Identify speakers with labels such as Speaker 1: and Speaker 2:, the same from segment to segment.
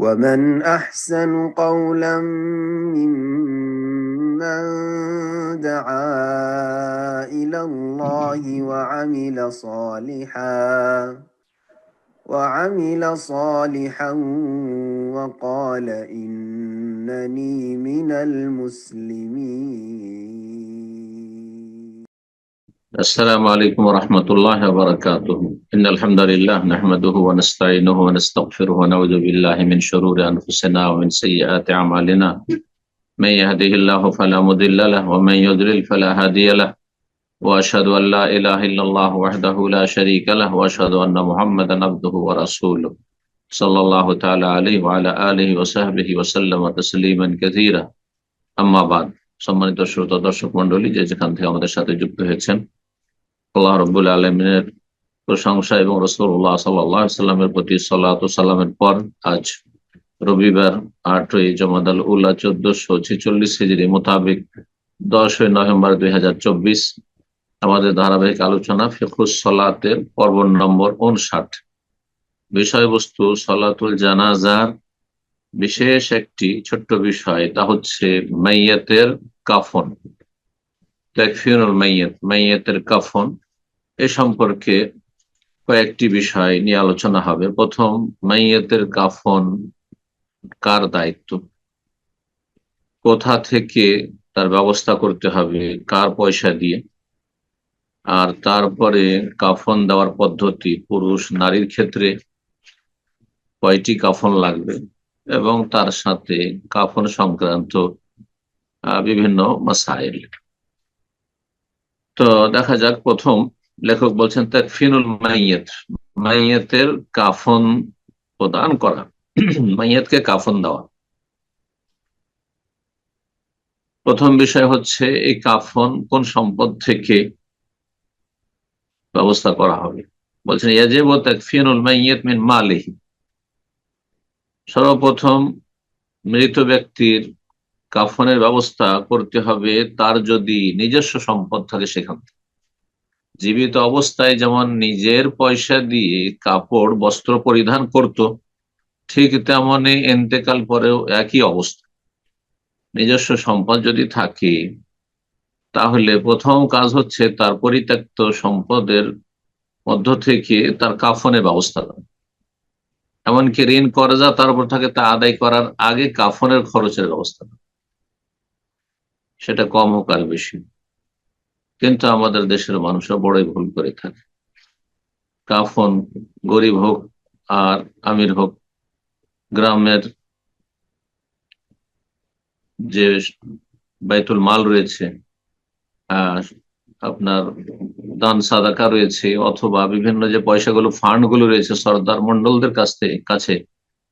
Speaker 1: ومن أحسن قولا ممن دعا إلى الله وعمل صالحا وقال إنني من المسلمين.
Speaker 2: السلام عليكم ورحمة الله وبركاته. إن الحمد لله نحمده ونستعينه ونستغفره ونعوذ بالله من شرور أنفسنا ومن سيئات أعمالنا. من يهده الله فلا مضل له ومن يضلل فلا هادي له، وأشهد أن لا إله إلا الله وحده لا شريك له، وأشهد أن محمدا عبده ورسوله صلى الله تعالى عليه وعلى آله وصحبه وسلم تسليما كثيرا। أما بعد, সম্মানিত শ্রোতা দর্শক মণ্ডলী, যেখান থেকে আমাদের সাথে যুক্ত হয়েছেন, আল্লাহ রাব্বুল আলামিনের প্রশংসা এবং রাসূলুল্লাহ সাল্লাল্লাহু আলাইহি ওয়াসাল্লামের প্রতি সালাত ও সালামের পর আজ রবিবার 8ই জমাদাল উলা 1446 হিজরি মোতাবেক 10 নভেম্বর 2024 আমাদের ধারাবাহিক আলোচনা ফিকহুস সালাতের পর্ব নম্বর 59। বিষয়বস্তু সলাতুল জানাজার বিশেষ একটি ছোট্ট বিষয়, তা হচ্ছে মাইয়াতের কাফন, তাকফিনুল মাইয়াত, মাইয়াতের কাফন। এ সম্পর্কে কয়েকটি বিষয় নিয়ে আলোচনা হবে। প্রথম, মাইয়াতের কাফন কার দায়িত্ব, কোথা থেকে তার ব্যবস্থা করতে হবে, কার পয়সা দিয়ে, আর তারপরে কাফন দেওয়ার পদ্ধতি, পুরুষ নারীর ক্ষেত্রে কয়টি কাফন লাগবে, এবং তার সাথে কাফন সংক্রান্ত বিভিন্ন মাসাইল। তো দেখা যাক, প্রথম লেখক বলছেন তাকফিনুল মাইয়াত, মাইয়াতের কাফন প্রদান করা, মাইয়াতকে কাফন দেওয়া। প্রথম বিষয় হচ্ছে এই কাফন কোন সম্পদ থেকে ব্যবস্থা করা হবে। বলছেন ইয়াজিবু তাকফিনুল মাইয়াত মিন মালিহি, সর্বপ্রথম মৃত ব্যক্তির কাফনের ব্যবস্থা করতে হবে তার যদি নিজস্ব সম্পদ থাকে সেখান থেকে। জীবিত অবস্থায় যেমন নিজের পয়সা দিয়ে কাপড় বস্ত্র পরিধান করত, ঠিক তেমনি ইন্তেকাল পরেও একই অবস্থা। নিজস্ব সম্পদ যদি থাকে তাহলে প্রথম কাজ হচ্ছে তার পরিত্যক্ত সম্পদের মধ্য থেকে তার কাফনের ব্যবস্থা করা। এমনকি ঋণ কর্জা তার উপর থাকে, তা আদায় করার আগে কাফনের খরচের ব্যবস্থা করা, সেটা কম হোক আর বেশি। কিন্তু আমাদের দেশের মানুষরা বড়ই ভুল করে থাকে। কাফন গরিব হোক আর আমির হোক, গ্রামের যে বাইতুল মাল রয়েছে, আপনার দান সাদাকা রয়েছে, অথবা বিভিন্ন যে পয়সাগুলো ফান্ড গুলো রয়েছে সরদার মন্ডলদের কাছে,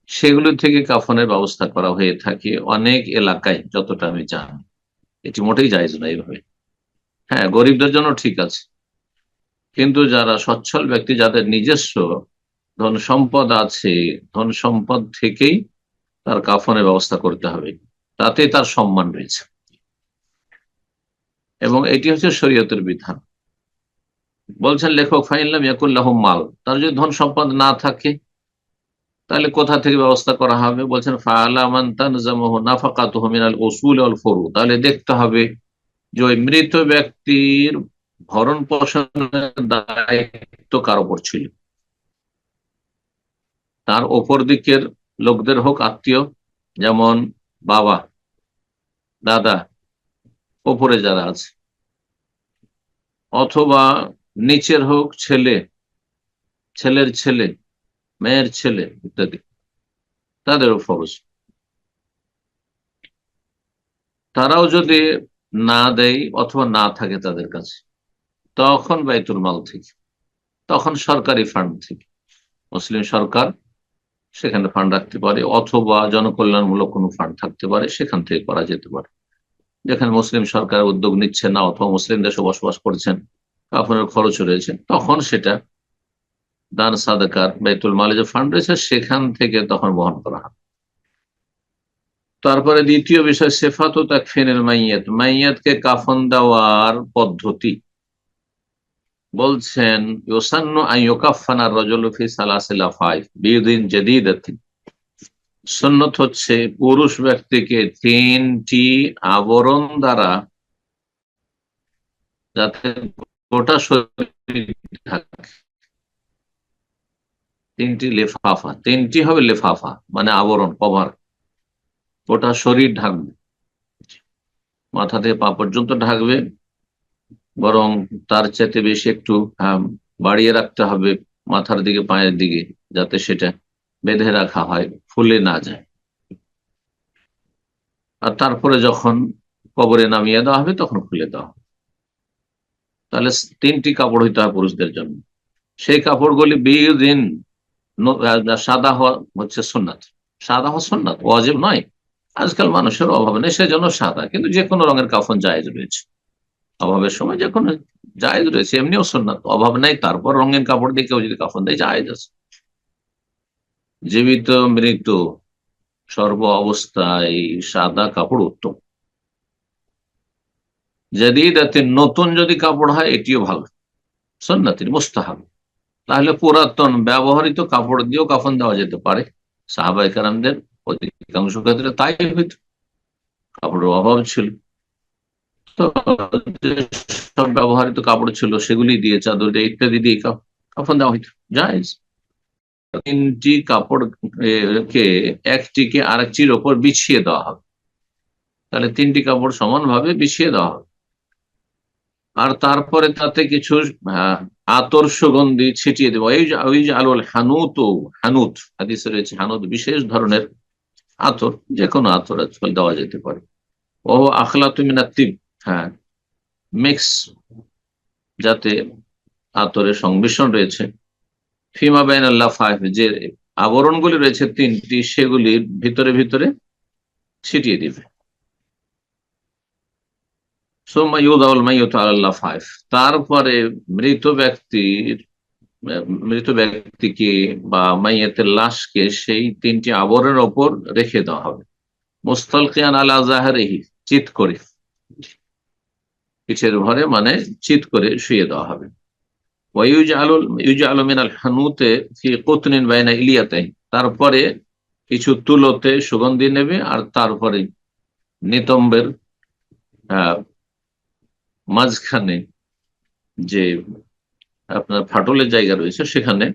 Speaker 2: সেগুলো থেকে কাফনের ব্যবস্থা করা হয়ে থাকে অনেক এলাকায়, যতটা আমি জানি। এটি মোটেই জায়েজ না এইভাবে। হ্যাঁ, গরিবদের জন্য ঠিক আছে, কিন্তু যারা সচ্ছল ব্যক্তি, যাদের নিজস্ব ধন সম্পদ আছে, ধন সম্পদ থেকেই তার কাফনের ব্যবস্থা করতে হবে, তাতে তার সম্মান রয়েছে, এবং এটি হচ্ছে শরীয়তের বিধান। বলছেন লেখক ফাইনলাম ইয়াকুল্লাহু মাল, তার যদি ধন সম্পদ না থাকে তাহলে কোথা থেকে ব্যবস্থা করা হবে। বলছেন ফাআলা মান তানজামুহু নাফাকাতুহু মিনাল উসুল ওয়াল ফুরু, তাহলে দেখতে হবে যে ওই মৃত ব্যক্তির ভরণ পোষণের দায়িত্ব কার উপর ছিল। তার ওপর দিকের লোকদের হোক, আত্মীয়, যেমন বাবা, দাদা, ওপরে যারা আছে, অথবা নিচের হোক ছেলে, ছেলের ছেলে, মেয়ের ছেলে ইত্যাদি, তাদেরও ফরজ। তারাও যদি না দেয় অথবা না থাকে তাদের কাছে, তখন বাইতুল মাল থেকে, তখন সরকারি ফান্ড থেকে, মুসলিম সরকার সেখানে ফান্ড রাখতে পারে, অথবা জনকল্যাণমূলক কোনো ফান্ড থাকতে পারে, সেখান থেকে করা যেতে পারে। যেখানে মুসলিম সরকার উদ্যোগ নিচ্ছে না, অথবা মুসলিম দেশে বসবাস করছেন, কাফনের খরচ রয়েছে, তখন সেটা দান সাদাকার বাইতুল মালে যে ফান্ড রয়েছে সেখান থেকে তখন বহন করা হবে। তারপরে দ্বিতীয় বিষয় সিফাতু তাকফিনুল মাইয়াত, মাইয়াতকে কাফন দেওয়ার পদ্ধতি। বলছেন ইউসান্নু আন ইউকাফফানা আর-রাজুলু ফি সালাসিল আফাইফ বিদিন জাদীদাতিন, সুন্নত হচ্ছে পুরুষ ব্যক্তিকে 3টি আবরণ দ্বারা, যাতে গোটা শরীর ঢাকে, 3টি লেফাফা, 3টি হবে লেফাফা মানে আবরণ, কভার, গোটা শরীর ঢাকবে, মাথা থেকে পা পর্যন্ত ঢাকবে, বরং তার চাইতে বেশি একটু বাড়িয়ে রাখতে হবে মাথার দিকে পায়ের দিকে, যাতে সেটা বেঁধে রাখা হয়, ফুলে না যায়। আর তারপরে যখন কবরে নামিয়ে দেওয়া হবে তখন খুলে দেওয়া হবে। তাহলে 3টি কাপড় হইতে হয় পুরুষদের জন্য। সেই কাপড়গুলি বিদিন সাদা হওয়া হচ্ছে সুন্নাত। সাদা হওয়া সুন্নাত, ওয়াজিব নয়। আজকাল মানুষের অভাব নেই, সেজন্য সাদা, কিন্তু যে কোনো রঙের কাফন জায়েজ রয়েছে। অভাবের সময় যে কোনো জায়েজ রয়েছে, এমনিও সুন্নাত। অভাব নেই, তারপর রঙিন কাপড় দিয়ে কেউ যদি কাফন দেয়, জায়েজ আছে। জীবিত মৃত্যু সর্ব অবস্থায় সাদা কাপড় উত্তম। জাদিদাতে নতুন যদি কাপড় হয় এটিও ভালো, সুন্নাতের মুস্তাহাব। তাহলে পুরাতন ব্যবহৃত কাপড় দিয়েও কাফন দেওয়া যেতে পারে। সাহাবায়ে কেরামদের অধিকাংশ ক্ষেত্রে তাই হইত, কাপড়ের অভাব ছিল। তো সব ব্যবহৃত কাপড় ছিল, সেগুলি দিয়ে, চাদর দিয়ে, ইত্যাদি দিয়ে কাফন দেওয়া হইত, জায়েজ। 3টি কাপড় কে একটিকে আরেকটির ওপর বিছিয়ে দেওয়া হবে, তাহলে 3টি কাপড় সমানভাবে বিছিয়ে দেওয়া হবে। আর তারপরে তাতে কিছু আতর সুগন্ধি ছিটিয়ে দেবো। ওই যে আলোল হানুত, হানুত হাদিসে রয়েছে, হানুত বিশেষ ধরনের আতর, যে কোনো আতর আজকাল দেওয়া যেতে পারে। ও আখলাতু মিনাত তিব, হ্যাঁ, মিক্স, যাতে আতরের সংমিশ্রণ রয়েছে। ফিমা বাইন আল্লাহ ফাইভ, যে আবরণগুলি রয়েছে 3টি, সেগুলির ভিতরে ভিতরে ছিটিয়ে দিবে। তারপরে মৃত ব্যক্তিকে বা মাইয়াতের লাশকে সেই 3টি আবরণের ওপর রেখে দেওয়া হবে। মুস্তালকিয়ান আলা জাহরিহি, চিৎ করে, পিঠের ভরে মানে চিৎ করে শুয়ে দেওয়া হবে। ইউজআলু মিনাল হানুতে ফি কুতনিন বাইনা ইলিয়াতাইন, তারপরে কিছু তুলোতে সুগন্ধি নেবে, আর তারপরে নিতম্বের মাঝখানে যে আপনার ফাটলের জায়গা রয়েছে সেখানে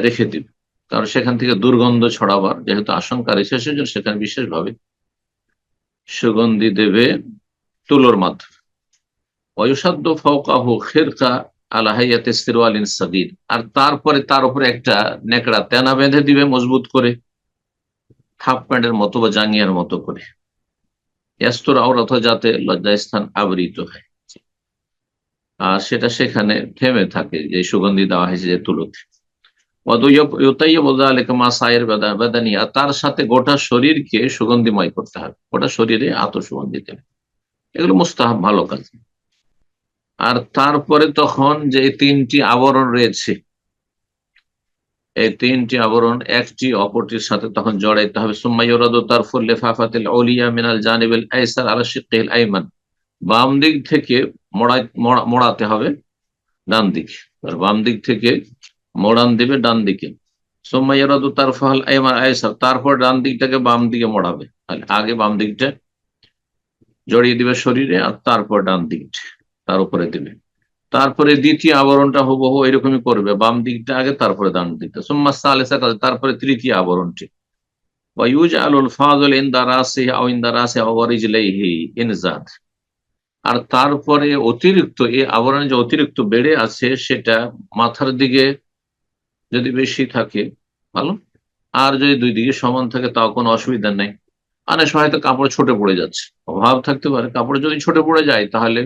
Speaker 2: রেখে দিবে। কারণ সেখান থেকে দুর্গন্ধ ছড়াবার যেহেতু আশঙ্কা রয়েছে, সেজন্য সেখানে বিশেষভাবে সুগন্ধি দেবে তুলোর মাধ্যমে। ওয়ুসাদ্দ ফাওকাহু খিরকা আলা হাইয়াতি সিরওয়ালিন সাগীর, আর তারপরে তার উপরে একটা নেকড়া তেনা বেঁধে দিবে মজবুত করে, হাফ প্যান্টের মতো বা জাঙ্গিয়ার মতো করে। ইয়াস্তুর আওরাত, যাতে লজ্জাস্থান আবৃত হয়, আর সেটা সেখানে থেমে থাকে, যে সুগন্ধি দেওয়া হয়েছে যে তুলোতে। তার সাথে গোটা শরীরকে সুগন্ধিময় করতে হবে, গোটা শরীরে আতর সুগন্ধি দেবে। এগুলো মুস্তাহাব, ভালো কাজ। আর তারপরে তখন যে 3টি আবরণ রয়েছে, এই 3টি আবরণ একটি অপরটির সাথে তখন জড়াইতে হবে। বাম দিক থেকে মোড়াতে হবে ডান দিকে, বাম দিক থেকে মোড়ান দিবে ডান দিকে। সোম্মাইয়ারাদু তারফাল আইমান আয়সার, তারপর ডান দিকটাকে বাম দিকে মোড়াবে। আগে বাম দিকটা জড়িয়ে দিবে শরীরে, আর তারপর ডান দিকটা তার উপরে দিবে। তারপরে দ্বিতীয় আবরণটা হুবহু এরকমই করবে, বাম দিকটা আগে, তারপরে ডান দিকটা। সুম্মা সালেসা, তারপরে তৃতীয় আবরণটি। ওয়ায়ুজআলুল ফাযল ইনদা রাসিহি আও ইনদা রাসি আও রিজলাইহি ইনজাদ, আর তারপরে অতিরিক্ত এই আবরণে যে অতিরিক্ত বেড়ে আছে সেটা মাথার দিকে যদি বেশি থাকে ভালো, আর যদি দুই দিকে সমান থাকে তাও কোনো অসুবিধা নেই। অনেক সময় হয়তো কাপড় ছোটে পড়ে যাচ্ছে, অভাব থাকতে পারে, কাপড় যদি ছোটে পড়ে যায় তাহলে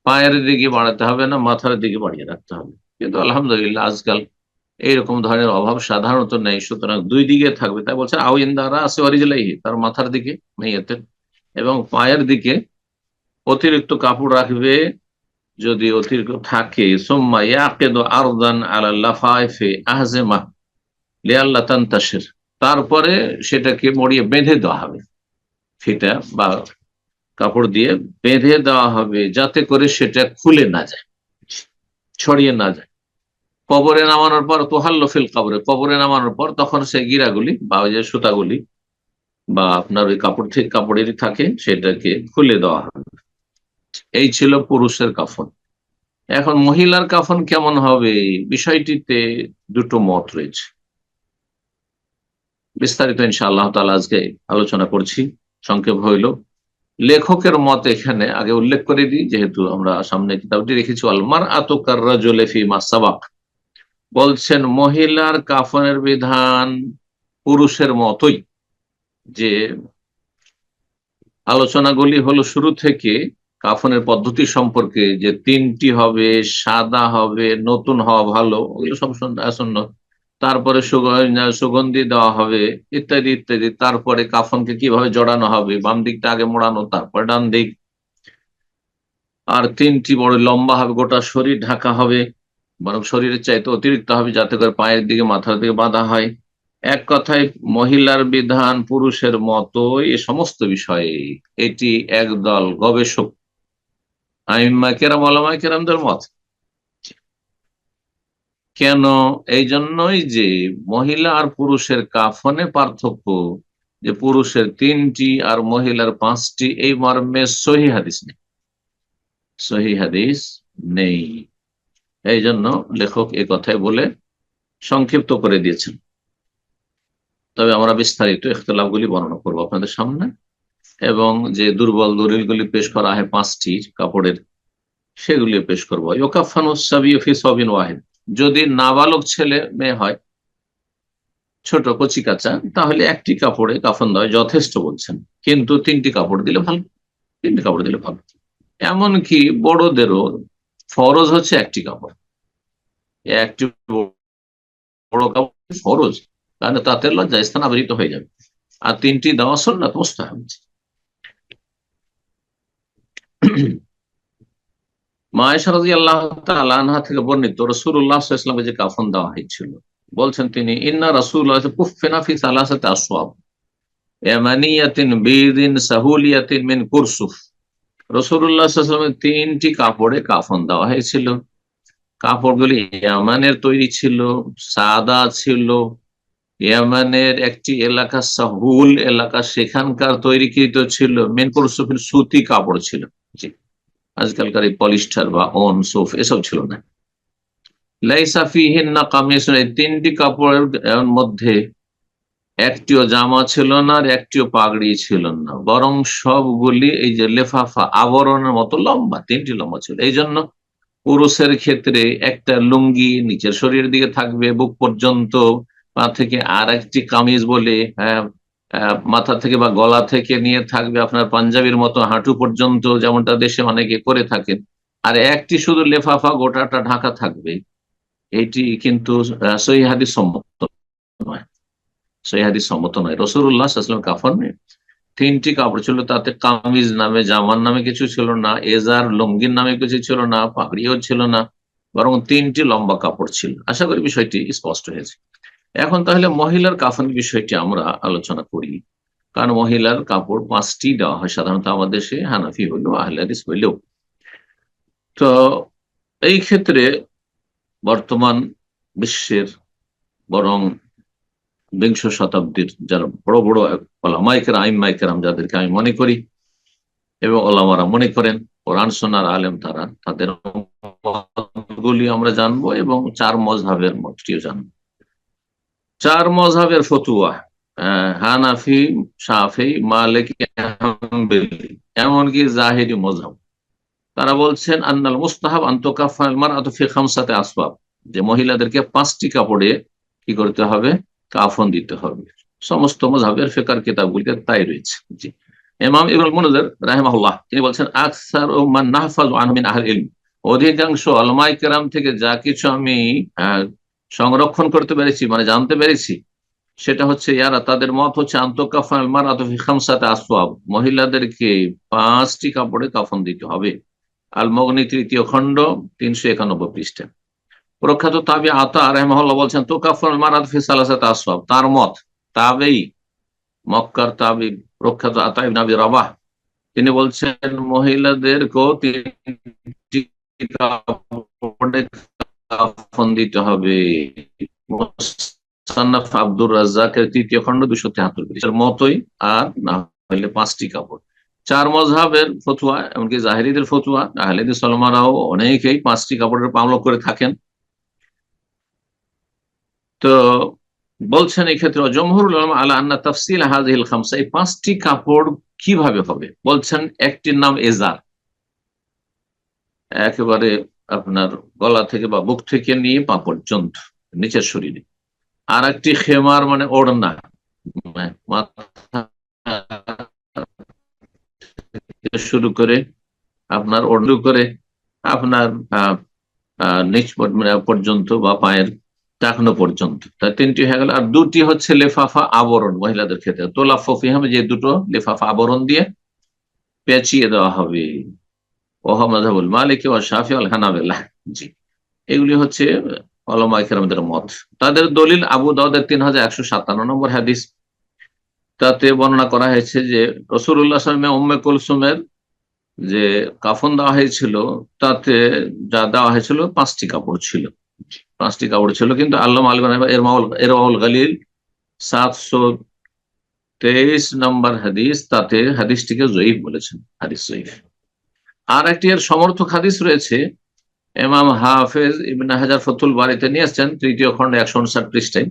Speaker 2: পায়ের দিকে বাড়াতে হবে না, মাথার দিকে বাড়িয়ে রাখতে হবে। কিন্তু আলহামদুলিল্লাহ আজকাল এইরকম ধরনের অভাব সাধারণত নেই, সুতরাং দুই দিকে থাকবে। তাই বলছে আও ইনদারা আছে অরিজলাইহি, তার মাথার দিকে মেয়েতের, এবং পায়ের দিকে অতিরিক্ত কাপড় রাখবে যদি অতিরিক্ত থাকে। সুম্মা ইয়াকিদু আরদান আলা লাফাইফি আহজিমা লিআল্লা তানতাশির, তারপরে সেটাকে মড়িয়ে বেঁধে দেওয়া হবে, ফিতা বা কাপড় দিয়ে বেঁধে দেওয়া হবে, যাতে করে সেটা খুলে না যায়, ছড়িয়ে না যায়। কবরে নামানোর পর তোহাল্লো ফিল কবরে, কবরে নামানোর পর তখন সেই গিরাগুলি বা ওই যে সুতাগুলি বা আপনার ওই কাপড় থেকে কাপড়েরই থাকে সেটাকে খুলে দেওয়া হবে। এই ছিল পুরুষের কাফন। এখন মহিলার কাফন কেমন হবে, বিষয়টিতে দুটো মত রয়েছে। বিস্তারিত ইনশাআল্লাহ তাআলা আজকে আলোচনা করছি। সংক্ষেপ হইল লেখকের মত এখানে আগে উল্লেখ করে দিই, যেহেতু আমরা সামনে কিতাবটি রেখেছি। আলমার আতুকার রাজুলে ফিমা সাবাক, বলছেন মহিলার কাফনের বিধান পুরুষের মতোই। যে আলোচনাগুলি হলো শুরু থেকে কাফনের পদ্ধতি সম্পর্কে, যে তিনটি হবে, সাদা হবে, নতুন হওয়া ভালো, ওগুলো সব শূন্য, তারপরে সুগন্ধি দেওয়া হবে ইত্যাদি ইত্যাদি, তারপরে কাফনকে কিভাবে জড়ানো হবে, বাম দিকটা আগে মোড়ানো তারপর ডান দিক, আর তিনটি বড় লম্বা হবে, গোটা শরীর ঢাকা হবে, বরং শরীরের চাইতে অতিরিক্ত হবে যাতে করে পায়ের দিকে মাথার দিকে বাঁধা হয়। এক কথায় মহিলার বিধান পুরুষের মতোই এ সমস্ত বিষয়ে। এটি একদল গবেষক আইম্মা কেরাম ওলামায়ে কেরামদের মত। কেন? এই জন্যই যে মহিলা আর পুরুষের কাফনে পার্থক্য, যে পুরুষের তিনটি আর মহিলার পাঁচটি, এই মর্মে সহিহ হাদিস নেই, সহিহ হাদিস নেই। এই জন্য লেখক এ কথাই বলে সংক্ষিপ্ত করে দিয়েছেন। তবে আমরা বিস্তারিত ইখতিলাফগুলি বর্ণনা করবো আপনাদের সামনে, এবং যে দুর্বল দলিলগুলি পেশ করা হয় পাঁচটি কাপড়ের, সেগুলি পেশ করবো। ইউকাফানুস সাবিয়্যু ফি সাবিন ওয়াহিদ, যদি নাবালক ছেলে মেয়ে হয়, ছোট কচি কাঁচা, তাহলে একটি কাপড়ে কাফন দেওয়া যথেষ্ট বলছেন, কিন্তু তিনটি কাপড় দিলে ভালো, তিনটি কাপড় দিলে ভালো। এমনকি বড়দেরও ফরজ হচ্ছে একটি কাপড়, একটি বড় কাপড় ফরজ, কারণ তাতে লজ্জা স্থান আবৃত হয়ে যাবে, আর তিনটি দেওয়া সুন্নাত মুস্তাহাব। মা আয়েশা রাদিয়াল্লাহু তাআলা আনহা থেকে বর্ণিত, রাসূলুল্লাহ সাল্লাল্লাহু আলাইহি ওয়াসাল্লামকে যে কাফন দেওয়া হয়েছিল, বলছেন তিনি, ইন্না রাসূলুল্লাহ কুফিনা ফি সালাসাতি আসওয়াব ইয়ামানিয়াতিন বিদিন সাহুলিয়াতিন মিন কুরসুফ। রাসূলুল্লাহ সাল্লাল্লাহু আলাইহি ওয়াসাল্লামের তিনটি কাপড়ে কাফন দেওয়া হয়েছিল। কাপড়গুলি ইয়ামানের তৈরি ছিল, সাদা ছিল। ইয়ামানের একটি এলাকা সাহুল এলাকা, সেখানকার তৈরিকৃত ছিল। মিন কুরসুফিন, সুতি কাপড় ছিল। জি, আজকালকার এই পলিস্টার বা অন সুফ এসব ছিল না। লাইসা ফিহিন্না কামিসুন, এই তিনটি কাপড়ের মধ্যে একটিও জামা ছিল না আর একটিও পাগড়ি ছিল না, বরং সবগুলি এই যে লেফাফা আবরণের মতো লম্বা, তিনটি লম্বা ছিল। এই জন্য পুরুষের ক্ষেত্রে একটা লুঙ্গি নিচের শরীরের দিকে থাকবে বুক পর্যন্ত, পা থেকে, আর একটি কামিজ বলে মাথা থেকে বা গলা থেকে নিয়ে থাকবে আপনার পাঞ্জাবির মতো হাঁটু পর্যন্ত, যেমনটা দেশে অনেকে করে থাকেন। আর একটি শুধু লেফাফা গোটাটা ঢাকা থাকবে। এটি কিন্তু সহিহ হাদিস সম্মত নয়, সহিহ হাদিস সম্মত নয়। রাসূলুল্লাহ সাল্লাল্লাহু আলাইহি ওয়াসাল্লাম কাফনে তিনটি কাপড় ছিল, তাতে কামিজ নামে জামার নামে কিছু ছিল না, এজার লুঙ্গির নামে কিছু ছিল না, পাগড়িও ছিল না, বরং তিনটি লম্বা কাপড় ছিল। আশা করি বিষয়টি স্পষ্ট হয়েছে। এখন তাহলে মহিলার কাফন বিষয়টি আমরা আলোচনা করি। কারণ মহিলার কাপড় পাঁচটি দেওয়া হয় সাধারণত আমাদের দেশে, হানাফি হইলেও আহলে হাদিস হইলেও। তো এই ক্ষেত্রে বর্তমান বিশ্বের, বরং বিংশ শতাব্দীর যারা বড় বড় ওলামায়ে কেরাম, আইম্মায়ে কেরাম যাদেরকে আমি মনে করি এবং ওলামারা মনে করেন কোরআন সুন্নাহর আলেম, তারা তাদের মতগুলি আমরা জানবো এবং চার মজহাবের মতটিও জানবো। চার মজহাবের ফতুয়া, হানাফি, শাফি, মালিকি, হাম্বলি, এমনকি জাহেরি মজহাব, তারা বলছেন আন্নাল মুস্তাহাব আন তুকাফফাল মারআতু ফি খামসাতি আসওয়াব, যে মহিলাদেরকে পাঁচটি কাপড়ে কি করতে হবে, কাফন দিতে হবে। সমস্ত মজহাবের ফিকহ কিতাবগুলিতে তাই রয়েছে। জি, ইমাম ইবনুল মুনজির রাহিমাহুল্লাহ তিনি বলছেন, আকসারু মান নাহফাজু আনহু মিন আহলিল ইলম, অধিকাংশ উলামায়ে কেরাম থেকে যা কিছু আমি সংরক্ষণ করতে পেরেছি, মানে জানতে পেরেছি, সেটা হচ্ছে ইয়ারা, তাদের মত হচ্ছে আন্তকাফাল মারআতু ফি খামসাতি আসওয়াব, মহিলাদেরকে পাঁচটি কাপড়ে কাফন দিতে হবে। আল মুগনি তৃতীয় খণ্ড 391 পৃষ্ঠা। প্রখ্যাত তাবি আতা রাহিমাহুল্লাহ বলছেন, তুকাফফাল মারআতু ফি সালাসাতি আসওয়াব, তার মত, তাবেই মক্কার তাবি প্রখ্যাত আতা ইবনে আবি রাবাহ, তিনি বলছেন মহিলাদেরকেও তিনটি কাপড়ে কাফন দিতে হবে। মুসান্নাফ আব্দুর রাজ্জাকের 3য় খণ্ড 273 পৃষ্ঠার মতোই, আর না হলে 5টি কাপড়। 4 মযহাবের ফতোয়া, এমনকি জাহেরিদের ফতোয়া, আহলে হাদিস ওলামারাও অনেকেই 5টি কাপড়ের পালন করে থাকেন। তো বলছেন এই ক্ষেত্রে জমহুরুল উলামা আলা আন্না তাফসিল হাযিহিল খামসা, এই 5টি কাপড় কিভাবে হবে। বলছেন একটির নাম এজার, একেবারে আপনার গলা থেকে বা বুক থেকে নিয়ে পা পর্যন্ত নিচের শরীরে। আর একটি খেমার মানে ওড়না, মাথা থেকে শুরু করে আপনার ওড়না করে আপনার নিচ পর্যন্ত বা পায়ের টাকনো পর্যন্ত, তাই 3টি হয়ে গেল। আর 2টি হচ্ছে লেফাফা আবরণ, মহিলাদের ক্ষেত্রে তোলাফি হবে, যে 2টো লেফাফা আবরণ দিয়ে পেঁচিয়ে দেওয়া হবে। ওহা মাযহাবুল মালিকি ওয়া শাফিঈ ওয়াল হানাবিলা। জি, এগুলি হচ্ছে উলামায়ে কেরামদের মত। তাদের দলিল আবু দাউদের 3157 নম্বর হাদিস। তাতে বর্ণনা করা হয়েছে যে রাসূলুল্লাহ সাল্লাল্লাহু আলাইহি ওয়াসাল্লাম উম্মে কুলসুমের যে কাফন দেওয়া হয়েছিল, তাতে যা দেওয়া হয়েছিল 5টি কাপড় ছিল। 5টি কাপড় ছিল, কিন্তু আল্লামা আল-আলবানী ইরওয়াউল গালিল 723 নম্বর হাদিস, তাতে হাদিসটিকে যঈফ বলেছেন, হাদিস যঈফ। আর একটি এর সমর্থক হাদিস রয়েছে, ইমাম হাফেজ ইবনে হাজার ফাতুল বারীতে নিয়ে আসছেন 3য় খণ্ডে 159 পৃষ্ঠায়।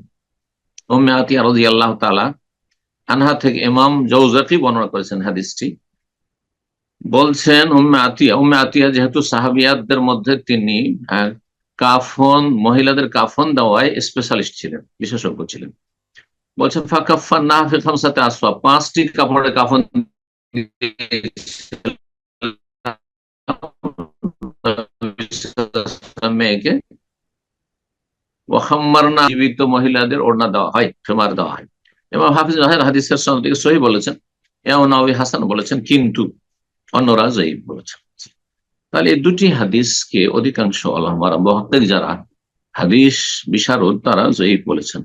Speaker 2: উম্মে আতিয়া রাদিয়াল্লাহু তাআলা আনহা থেকে ইমাম জাওজাকি বর্ণনা করেছেন হাদিসটি। বলছেন উম্মে আতিয়া যেহেতু সাহাবিয়াতদের মধ্যে তিনি কাফন, মহিলাদের কাফন দেওয়ায় স্পেশালিস্ট ছিলেন, বিশেষজ্ঞ ছিলেন। বলছেন ফাকাফফানাহা ফি খামসাতি আসওয়া, 5টি কাপড়ে কাফন মেয়েকে। ওয়াখাম্মারনা, জীবিত মহিলাদের ওড়না দেওয়া হয়, খেমার দেওয়া হয়। এবং হাফিজ হাদিসের সনদ সহিহ বলেছেন, ইমাম নাওয়াবী হাসান বলেছেন, কিন্তু অন্যরা যঈফ বলেছেন। তাহলে এই 2টি হাদিসকে অধিকাংশ উলামারা, মুহাক্কিক যারা হাদিস বিশারদ, তারা যঈফ বলেছেন।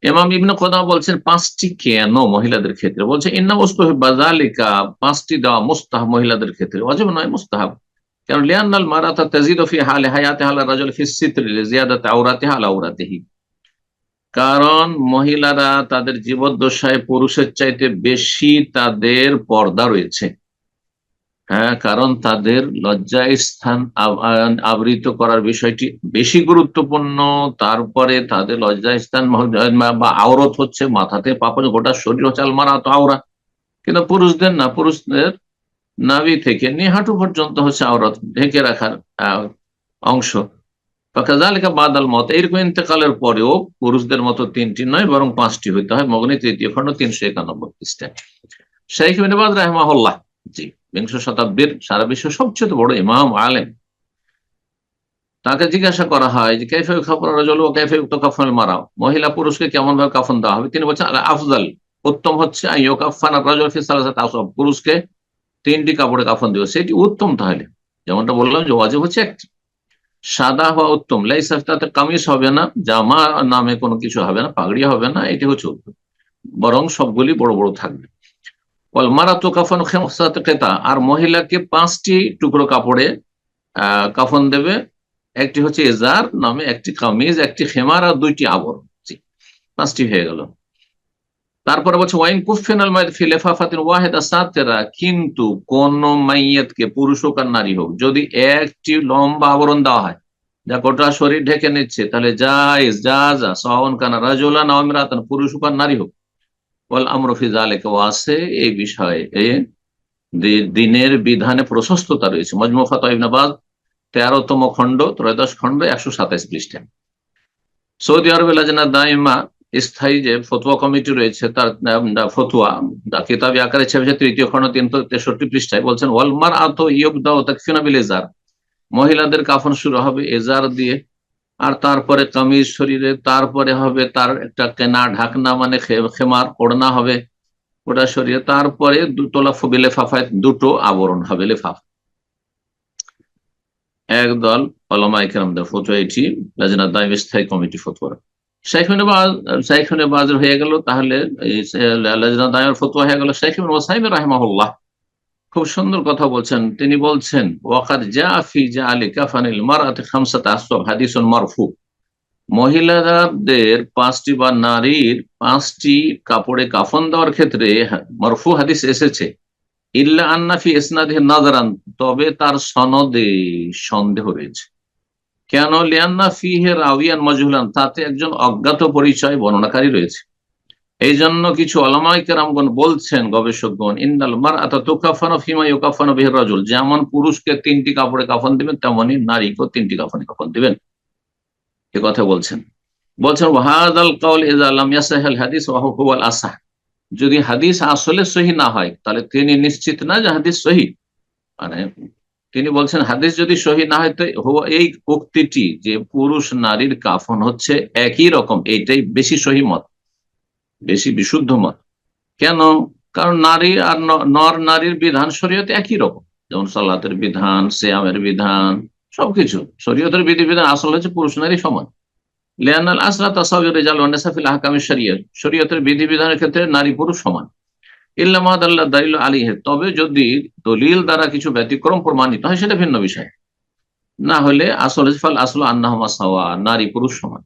Speaker 2: ইমাম ইবনে কুদামা বলছেন 5টি কেন মহিলাদের ক্ষেত্রে, বলছে ইন্না মুস্তাহাব যালিকা, 5টি দেওয়া মুস্তাহাব মহিলাদের ক্ষেত্রে, ওয়াজিব নয়, মুস্তাহাব। কারণ লিআন্নাল মারাতা তাজিদু ফি হালি হায়াতিহা আলা রাজুল ফি সিতরি লিজিয়াদাতি আওরাতিহা আলা আওরাতিহি, কারণ মহিলারা তাদের জীবদ্দশায় পুরুষের চাইতে বেশি তাদের পর্দা রয়েছে। হ্যাঁ, কারণ তাদের লজ্জা স্থান আবৃত করার বিষয়টি বেশি গুরুত্বপূর্ণ। তারপরে তাদের লজ্জা স্থান বা আওরত হচ্ছে মাথাতে পাপড়, গোটা শরীর হচ্ছে আলমারা তো আওরা। কিন্তু পুরুষদের না, পুরুষদের নাভি থেকে নিয়ে হাঁটু পর্যন্ত হচ্ছে আওরাত, ঢেকে রাখার অংশ। ফাকাযালিকা বাদাল মত, এরকম ইন্তেকালের পরেও পুরুষদের মতো 3টি নয়, বরং 5টি হইতে হয়। মগনী 3য় খণ্ড 391 পৃষ্ঠায়। শাইখ ইবনে বাজ রাহিমাহুল্লাহ, জি, বিংশ শতাব্দীর সারা বিশ্বের সবচেয়ে বড় ইমাম আলেম, তাকে জিজ্ঞাসা করা হয় যে কাইফা ইউকাফানু রাজুলু ওয়া কাইফা ইউকাফানুল মারআ, মহিলা পুরুষকে কেমন ভাবে কাফন দেওয়া হবে। তিনি বলছেন আল আফজাল, উত্তম হচ্ছে আইয়ুকাফানা রাজুলু ফি সালাসাতি আসওয়াব, পুরুষকে 3টি কাপড়ে কাফন দেওয়া, সেটি উত্তম। তাহলে যেমনটা বললাম যে ওয়াজিব হচ্ছে একটি, সাদা হওয়া উত্তম। লাইসা, তাতে কামিজ হবে না, জামা নামে কোনো কিছু হবে না, পাগড়ি হবে না, এটি হচ্ছে উত্তম, বরং সবগুলি বড় বড় থাকবে। আর মহিলাকে 5টি টুকরো কাপড়ে কাফন দেবে, একটি হচ্ছে এজার নামে, একটি কামিজ, একটি খেমার, আর 2টি আবরণ। 5টি হয়ে গেল। তারপরে বলছে ওয়াইন কুফিনাল মাইয়িত ফি লিফাফাতিন ওয়াহিদা সাতিরা, কিন্তু কোন মাইয়িতকে, পুরুষ হোক আর নারী হোক, যদি একটি লম্বা আবরণ দেওয়া হয় যা গোটা শরীর ঢেকে নিচ্ছে, তাহলে জায়েজ, জাযা সাওয়ান কানা রাজুলান আও ইমরাতান, পুরুষ হোক আর নারী হোক। ওয়াল আমরু ফি যালিকা ওয়াসি, এই বিষয়ে দিনের বিধানে প্রশস্ততা রয়েছে। মজমু ফাতাওয়া ইবনে বাজ 13তম খণ্ড 13 খণ্ড 127 পৃষ্ঠায়। সৌদি আরবের লাজনা দাইমা, স্থায়ী যে ফতোয়া কমিটি রয়েছে, তার ফতোয়া কিতাবি আকারে ছেপেছে 3য় খণ্ড 363 পৃষ্ঠায়। বলছেন ওয়াল মারআতু ইউবদাউ তাকফিনা বিল ইজার, মহিলাদের কাফন শুরু হবে এজার দিয়ে, আর তারপরে কামিজ শরীরে, তারপরে হবে তার একটা কেনা ঢাকনা মানে খেমার, ওড়না হবে ওটা শরীরে, তারপরে তোলাফু বিল লিফাফায়, 2টো আবরণ হবে লেফাফা। একদল উলামায়ে কেরামদের ফতোয়া, এটি লাজনা দাইমা স্থায়ী কমিটি ফতোয়া। শাইখ ইবনে বাজ হয়ে গেল, তাহলে লাজনা দাইমার ফতোয়া হয়ে গেল। শাইখ ইবনে উসাইমিন রাহিমাহুল্লাহ খুব সুন্দর কথা বলছেন। তিনি বলছেন ওয়াকাদ জাআ ফি জাআলি কাফানিল মারআতি খামসাতা আসওয়াব হাদিসুন মারফু। মহিলাদের পাঁচটি বা নারীর পাঁচটি কাপড়ে কাফন দেওয়ার ক্ষেত্রে মারফু হাদিস এসেছে। ইল্লা আন্না ফি ইসনাদিহি নাযারান, তবে তার সনদে সন্দেহ রয়েছে। কেন? লিআন্না ফিহি রাউয়ান মাজহুলান, তাতে একজন অজ্ঞাত পরিচয় বর্ণনাকারী রয়েছে। এই জন্য কিছু ওলামায়ে কেরামগণ বলছেন, গবেষকগণ, ইন্নাল মারআতা তুকাফানু ফিমা ইউকাফানু বিহি রাজুল, যেমন পুরুষকে তিনটি কাপড়ে কাফন দিবেন তেমনি নারীকেও তিনটি কাপড়ে কাফন দিবেন। এ কথা বলছেন। বলছেন ওয়াহাদাল কাউল ইযা লাম ইয়াসহিল হাদিস ওয়া হুয়াল আসাহ, যদি হাদিস আসলে সহি না হয় তাহলে তিনি নিশ্চিত না যে হাদিস সহি। মানে তিনি বলছেন হাদিস যদি সহি না হয় তো এই উক্তিটি যে পুরুষ নারীর কাফন হচ্ছে একই রকম, এইটাই বেশি সহি মত, বেশি বিশুদ্ধ মত। কেন? কারণ নারী আর নর নারীর বিধান শরীয়তে একই রকম, যেমন সালাতের বিধান, সিয়ামের বিধান, সবকিছু শরীয়তের বিধিবিধান আসল হচ্ছে পুরুষ নারী সমান। লিআন্নাল আসলা তাসাউয়ুর রিজাল ওয়ান নিসা ফিল আহকামিশ শরিয়্যাহ, শরীয়তের বিধিবিধানের ক্ষেত্রে নারী পুরুষ সমান। ইল্লা মা দাল্লা দালিলু আলাইহি, তবে যদি দলিল দ্বারা কিছু ব্যতিক্রম প্রমাণিত হয় সেটা ভিন্ন বিষয়। না হলে আসল ফাল আসল আন্নাহুমা সাওয়া, নারী পুরুষ সমান।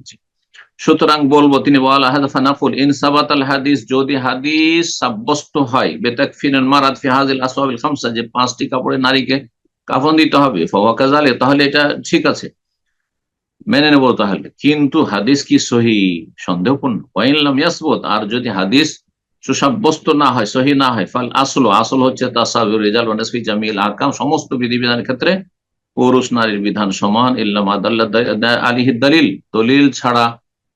Speaker 2: সুতরাং বলবো, তিনি ওয়ালা হাযফা নাফুল ইন সাবাতাল হাদিস, যদি হাদিস সাব্যস্ত হয় বেতাকফিনুল মারাদ ফি হাযিল আসওয়াবিল খামসা, যে পাঁচটি কাপড়ে নারীকে কাফন দিতে হবে, ফাওয়া কাযালিক, তাহলে এটা ঠিক আছে, মেনে নেব তাহলে। কিন্তু হাদিস কি সহি? সন্দেহপূর্ণ। ওয়াইন লাম ইয়াসবুত, আর যদি হাদিস সুসাব্যস্ত না হয়, সহি না হয়, ফাল আসল, আসল হচ্ছে তাসাউয়ুর রিজাল ওয়া নাসফি জামিল আহকাম, সমস্ত বিধিবিধানের ক্ষেত্রে পুরুষ নারীর বিধান সমান। ইল্লা মা দাল্লা আলাইহি দলিল, দলিল ছাড়া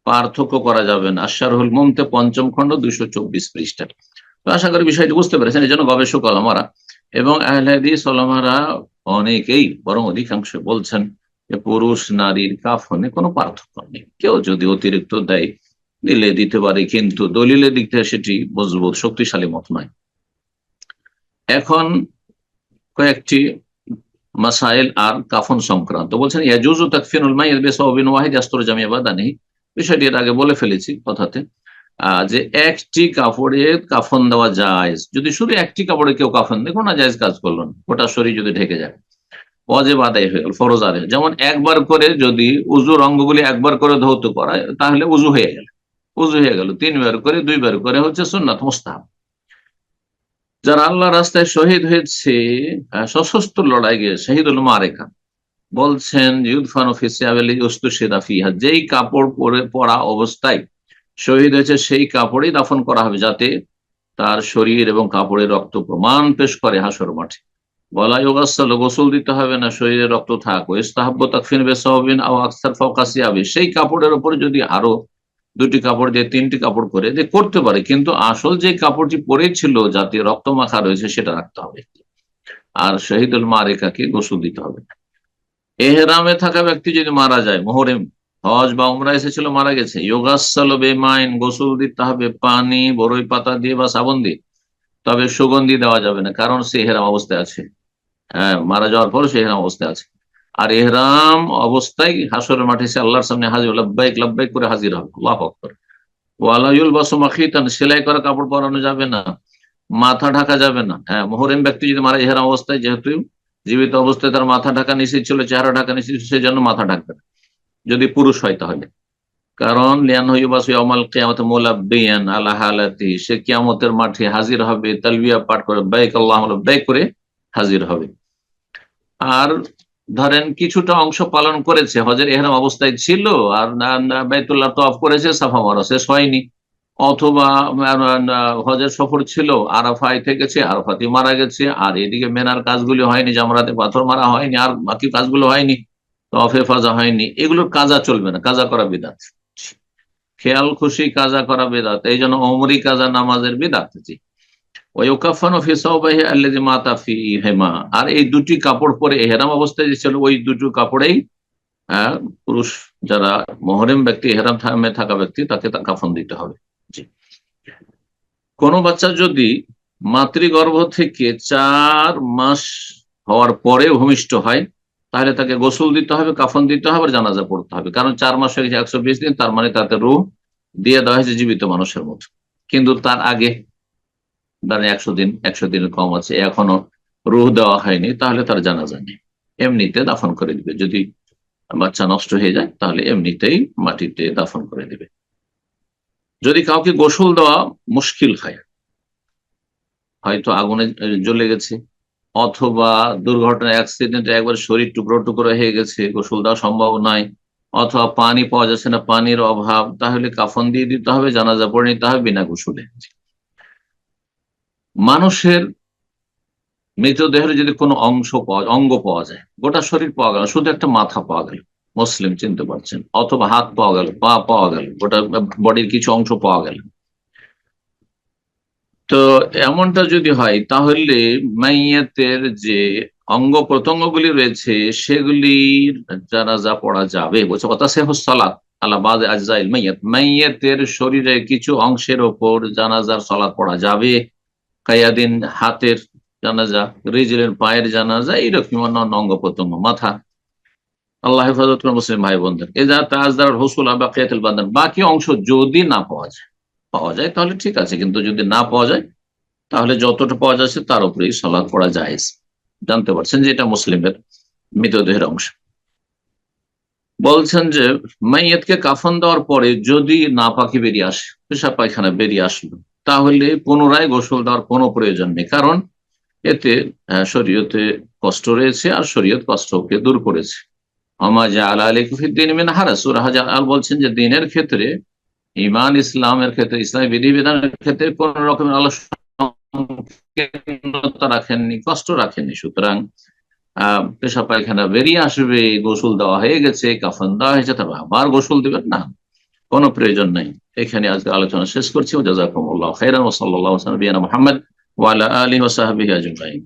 Speaker 2: পার্থক্য করা যাবে না। আশারহুল মুমতে, পঞ্চম খণ্ড, 224 পৃষ্ঠা। তো আশা করি বিষয়টি বুঝতে পেরেছেন। এই জন্য গবেষক ওলামারা এবং আহলে হাদিস ওলামারা অনেকেই, বরং অধিকাংশ বলছেন যে পুরুষ নারীর কাফনে কোনো পার্থক্য নেই। কেউ যদি অতিরিক্ত দেয় দিলে দিতে পারে, কিন্তু দলিলের দিক থেকে সেটি মজবুত শক্তিশালী মত নয়। এখন কয়েকটি মাসাইল আর কাফন সংক্রান্ত বলছেন। ইয়াজুজু তাকফিনুল মাইয়িত বিসাওবিন ওয়াহিদ ইয়াসতুরু জামিয়া বাদানিহি, বিষয়টি এর আগে বলে ফেলেছি কথাতে, যে একটি কাপড়ে কাফন দেওয়া যায়। যদি শুধু একটি কাপড়ে কেউ কাফন দেয়, কোনো নাজায়েজ কাজ করলো না, গোটা শরীর যদি ঢেকে যায়, ওয়াজিব আদায় হয়ে গেল, ফরজ আদায়। যেমন একবার করে যদি উজুর অঙ্গগুলি একবার করে ধৌত করায়, তাহলে উজু হয়ে গেল, উজু হয়ে গেল। 3 বার করে, 2 বার করে হচ্ছে সুন্নাত মুস্তাহাব। যারা আল্লাহ রাস্তায় শহীদ হয়েছে, সশস্ত্র লড়াই গিয়ে শহীদুল মারেকা, বলছেন ইউদফানু ফি সিয়াবিল ইউস্তুশিদা ফিহা, যেই কাপড় পরা অবস্থায় শহীদ হয়েছে সেই কাপড়েই দাফন করা হবে, যাতে তার শরীর এবং কাপড়ের রক্ত প্রমাণ পেশ করে হাসর মাঠে। বলা ইউগাসসাল, গোসল দিতে হবে না, শরীরে রক্ত থাক। ও ইস্তাহাব্বু তাকফিন বিসাওবিন আও আকসার ফাওকা সিয়াবি, সেই কাপড়ের উপরে যদি আরো 2টি কাপড় দিয়ে 3টি কাপড় করে দিয়ে করতে পারে, কিন্তু আসল যে কাপড়টি পরেছিল যাতে রক্ত মাখা রয়েছে সেটা রাখতে হবে। আর শহীদুল মারেকাকে গোসল দিতে হবে। এহরামে থাকা ব্যক্তি যদি মারা যায়, মুহরিম, হজ বা উমরা এসেছিল, মারা গেছে, ইউগাসসালু বিমাইন, গোসল দিতে হবে পানি, বরই পাতা দিয়ে বা সাবন দিয়ে। তবে সুগন্ধি দেওয়া যাবে না, কারণ সে এহরাম অবস্থায় আছে। হ্যাঁ, মারা যাওয়ার পর সে এহরাম অবস্থায় আছে। আর এহরাম অবস্থায় হাসরের মাঠে সে আল্লাহর সামনে হাজির, লাব্বাইক লাব্বাইক করে হাজির হবে। আল্লাহু আকবার। ওয়ালা ইউলবাসু মাখিতান, সেলাই করা কাপড় পরানো যাবে না, মাথা ঢাকা যাবে না। হ্যাঁ, মুহরিম ব্যক্তি যদি মারা এহরাম অবস্থায়, যেহেতু জীবিত অবস্থায় তার মাথা ঢাকা নিষেধ ছিল, চেহারা ঢাকা নিষেধ, সেই জন্য মাথা ঢাকবে না যদি পুরুষ হয় তাহলে। কারণ সে কিয়ামতের মাঠে হাজির হবে, তালবিয়া পাঠ করে, বাইক আল্লাহ বাইক করে হাজির হবে। আর ধরেন কিছুটা অংশ পালন করেছে, হজের এহরাম অবস্থায় ছিল, আর বাইতুল্লাহ তওয়াফ করেছে, সাফা মারা শেষ হয়নি, অথবা হজের সফর ছিল, আরাফায় থেকেছে, আরাফাতে মারা গেছে, আর এদিকে মেনার কাজগুলি হয়নি, জামরাতে পাথর মারা হয়নি, আর বাকি কাজগুলো হয়নি, তওয়াফে ফাজা হয়নি, এগুলোর কাজা চলবে না, কাজা করা বিদআত। খেয়াল খুশি কাজা করা বিদআত, এই জন্য ওমরি কাজা নামাজের বিদআত। জি। ওয়ায়ুকাফানু ফি সাওবাইহি আল্লাযী মাতা ফীহিমা, আর এই 2টি কাপড় পরে ইহরাম অবস্থায় যে ছিল, ওই 2টো কাপড়েই পুরুষ যারা মুহরিম ব্যক্তি, ইহরাম থাকা ব্যক্তি, তাকে কাফন দিতে হবে। জি। কোন বাচ্চা যদি মাতৃগর্ভ থেকে 4 মাস হওয়ার পরে ভূমিষ্ঠ হয়, তাহলে তাকে গোসল দিতে হবে, কাফন দিতে হবে, আর জানাজা পড়তে হবে। কারণ 4 মাস হয়ে গেছে 120 দিন, তার মানে তাতে রূহ দিয়ে দেওয়া হয়েছে জীবিত মানুষের মতো। কিন্তু তার আগে ধরেন 100 দিন, 100 দিনের কম আছে, এখনো রূহ দেওয়া হয়নি, তাহলে তার জানাজা নেই, এমনিতে দাফন করে দিবে। যদি বাচ্চা নষ্ট হয়ে যায় তাহলে এমনিতেই মাটিতে দাফন করে দিবে। যদি কাউকে গোসল দেওয়া মুশকিল হয়, হয়তো আগুনে জ্বলে গেছে অথবা দুর্ঘটনা অ্যাক্সিডেন্টে একবার শরীর টুকরো টুকরো হয়ে গেছে, গোসল দেওয়া সম্ভব নয়, অথবা পানি পাওয়া যাচ্ছে না, পানির অভাব, তাহলে কাফন দিয়ে দিতে হবে, জানাজা পড়ে নিতে হবে বিনা গোসলে। মানুষের মৃতদেহের যদি কোনো অঙ্গ পাওয়া যায়, গোটা শরীর পাওয়া গেল, শুধু একটা মাথা পাওয়া গেল, মুসলিম চিনতে পারছেন, অথবা হাত পাওয়া গেল, পা পাওয়া গেল, গোটা বডির কিছু অংশ পাওয়া গেল, তো এমনটা যদি হয় তাহলে মাইয়াতের যে অঙ্গ প্রত্যঙ্গগুলি রয়েছে সেগুলির জানাজা পড়া যাবে। বলছে কথা সে সালাত আলা বাদ আজজাইল মাইয়াত, মাইয়াতের শরীরে কিছু অংশের ওপর জানাজার সালাত পড়া যাবে। কায়াদিন হাতের জানাজা, রিজলের পায়ের জানাজা, এইরকম অন্যান্য অঙ্গ প্রত্যঙ্গ, মাথা। আল্লাহ হেফাজত করে মুসলিম ভাই বোনদের। এজা তাজদার হুসুল বাকিয়াতুল বাদান, বাকি অংশ যদি না পাওয়া যায় তাহলে ঠিক আছে, কিন্তু যদি না পাওয়া যায় তাহলে যতটা পাওয়া যাচ্ছে তার উপরেই সালাত পড়া যায়। জানতে পারছেন যে এটা মুসলিমের মৃতদেহের অংশ। বলছেন যে মাইয়াতকে কাফন দেওয়ার পরে যদি নাপাকি বেরিয়ে আসে, পেশাব পায়খানা বেরিয়ে আসলো, তাহলে পুনরায় গোসল দেওয়ার কোনো প্রয়োজন নেই, কারণ এতে শরীয়তে কষ্ট রয়েছে আর শরীয়ত কষ্টকে দূর করেছে। বলছেন যে দিনের ক্ষেত্রে, ইমান ইসলামের ক্ষেত্রে, ইসলামী বিধিবিধানের ক্ষেত্রে কোন রকমের আল্লাহ সংকীর্ণতা রাখেননি, কষ্ট রাখেননি। সুতরাং পেশা পায়খানা বেরিয়ে আসবে, গোসল দেওয়া হয়ে গেছে, কাফন দেওয়া হয়েছে, তবে আবার গোসল দিবেন না, কোনো প্রয়োজন নেই। এখানে আজকে আলোচনা শেষ করছি। জাযাকুমুল্লাহু খাইরান ওয়া সাল্লাল্লাহু আলা নবিয়িনা মুহাম্মদ ওয়া আলা আলিহি ওয়া সাহবিহি আজমাইন।